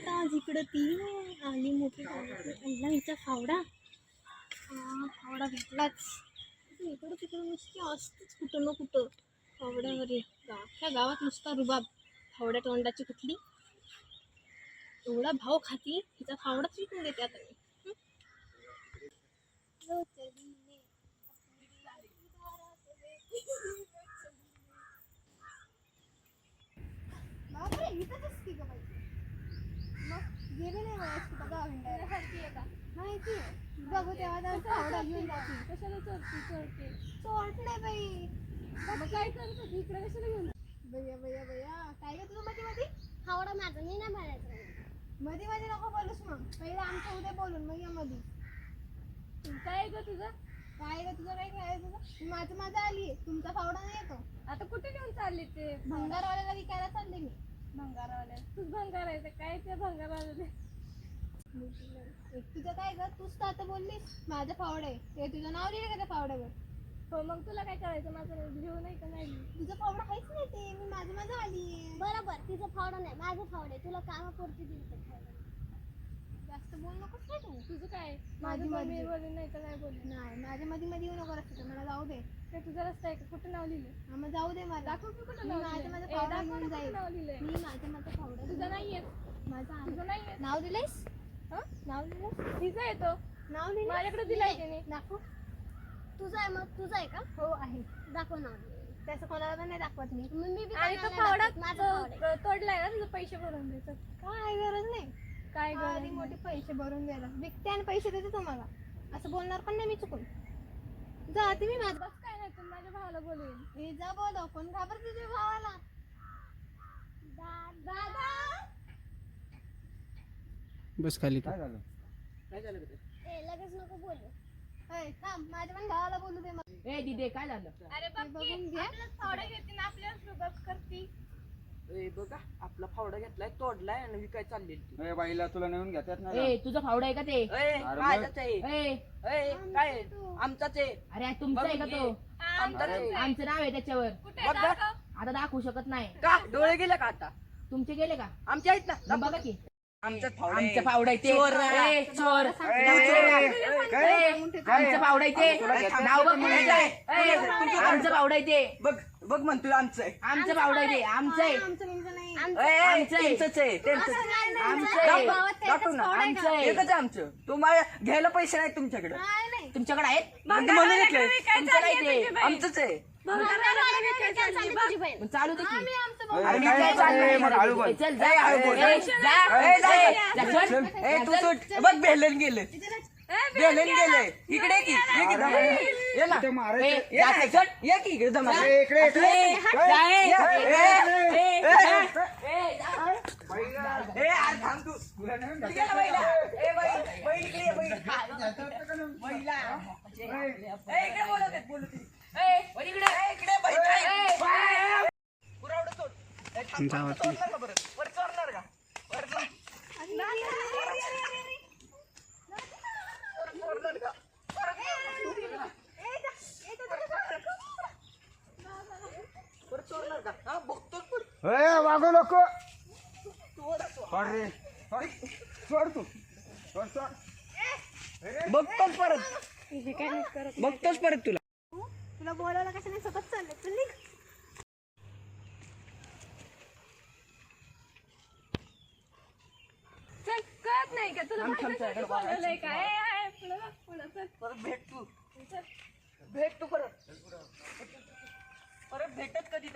आता आज इकडं ती आली मोठी आणला हिचा फावडा. फावडा भेटलाच. इकडं तिकडं नुसती असतेच कुठं ना कुठं फावड्यावरी. त्या गावात नुसता रुबाब. फावड्या तोंडाची कुठली एवढा भाव खाती तिचा फावडाच विकून देते आता मी. गेले नाही माहिती बघू तेव्हा फावडा घेऊन जाते. कशाला चोरते चोरते बाई. मग काय करत होती इकडे कशाला घेऊन? भैया भैया भैया काय ग तुझं मध्ये मध्ये फावडा माझा मी नाही बोलायचं. मध्ये मध्ये नको बोलूस. मग पहिला आमचं उद्या बोलून मग या मध्ये. काय ग तुझं काय खेळायचं तुझं? माझं आली. तुमचा फावडा नाही येतो. आता कुठे घेऊन चालले ते? भंगारवाल्याला विकायला चालले मी. भंगारवाल्या तूच भंगार आहे काय ते भंगारवाले? तुझं काय ग तूच तर आता बोललीस माझं फावडं आहे ते तुझं नाव लिहिलं का त्या फावड्यावर? हो मग तुला काय करायचं? माझं घेऊ नाही का? नाही तुझं फावडं आहेच नाही ते. मी माझं आली. बरोबर तिचं फावडं नाही माझं फावडं आहे. तुला कामापुरती दिली तर खायला. जास्त बोल नकोस काय तू. तुझं काय? माझी मम्मी बोलली नाही तर नाही बोलली. नाही माझ्या मध्ये येऊ नको रस्त्यात. मला जाऊ दे. ते तुझा रस्ता आहे का? कुठं नाव लिहिलं? मग जाऊ दे मला. दाखव की कुठं नाव माझं लिहिलंय? फावडा दाखव घेऊन ना जाईल. कुठं नाव लिहिलंय? मी माझं फावडा तुझं नाहीये. तुझं नाहीये. नाव दिलंयस? नाव लिहिलं तिचं येतो. नाव लिहिलं माझ्याकडे दिलंय त्याने. दाखव. तुझं आहे मग तुझं आहे का? हो आहे. दाखव ना. त्याचं कोणाला पण नाही दाखवत मी. मी बी आणि तो कोणाला फावडा दाखवत. माझं फावडं आहे. तोडलाय ना तुझं पैसे भरून द्यायचं. काय गरज नाही. काय गरज आधी मोठे पैसे भरून द्यायला विकते आणि पैसे देते तुम्हाला. असं बोलणार पण नाही मी चुकून. जाते मी माझं. बस काय नाही तू माझ्या भावाला बोलवेन. हे जा बोलव. कोण घाबरते तुझ्या भावाला? दादा बस खाली. काय झालं लगेच नको बोलू. थांब माझ्या पण भावाला बोलू दे मला. ए दिदे काय झालं? अरे बघून घे. फावडा घेते ना आपल्याला सुरुवात करती. ए बघा आपला फावडा घेतलाय तोडलाय आणि विकाय चाललेली ती. ए बाईला तुला नेऊन घेतात ना. ए तुझा फावडा आहे का ते? माझाच आहे. काय आहे? आमचाच आहे. अरे तुमचा आहे का तो? आमचाच आहे. आमचं नाव आहे त्याच्यावर. कुठे दाखव. आता दाखवू शकत नाही. का डोळे गेले का आता? तुमचे गेले का? आमचे आहेत ना. मग बघा की आमचं आमचं फावडा आहे ते. चोर. ए, चोर. काय? आमचं फावडा आहे ते. नाव बघ म्हणायचं आहे. आमचं फावडा आहे ते. बघ बघ म्हणतोय आमचं आहे. आमचं फावडा आहे ते. आमचं आहे. आमचं नाही. आमचं आहे. त्यांचंच आहे त्यांचंच. आमचं आहे. दाखव ना. आमचं आहे. एकच आहे आमचं. तुम्हाला घ्यायला पैसे नाहीत तुमच्याकडे. नाही. तुमच्याकडे आहेत? म्हणून घेतलंय. तुमचं नाही ते. आमचंच आहे. तुझी बहीण मग चालू दे की. आम्ही आमचं ए, अरे मी काय काय चाललंय? मग हळू बोल. चल जा. हळू बोल. ए, जा. ए, जा. जा, चल. ए तू सोड. बघ बेलन गेले. बेलन गेले. इकडे ये की. ये की दमा. ये ना. इथे मारायचं. ए, ये ना. चल. ये की इकडे दमा. ए, इकडे जा, ए. ए, ए, जा. ए अरे थांब तू. तुला नेऊन इकडे ये बाईला. ए बाई बाई इकडे ये बाई. बाईला. ए इकडे बोलत आहे. ए, वर इकडे. ए इकडे बाई. ए. पुरावडं सोड. ए, थांब, थांब, चोरणार का बरं? वर चोरणार का? वर चोरणार का? वर चोरणार का? हा बघतोच पण. ए, वागू नको. अरे सोड तू. सोड. बघतोच परत. बघतोच परत तुला. तुला बोलायला कसं नाही सतत चाललंय. चल निघ. चल कळत नाही का तुला? बोलवलंय काय? परत भेट तू. भेट तू परत. परत भेटत कधीतरी.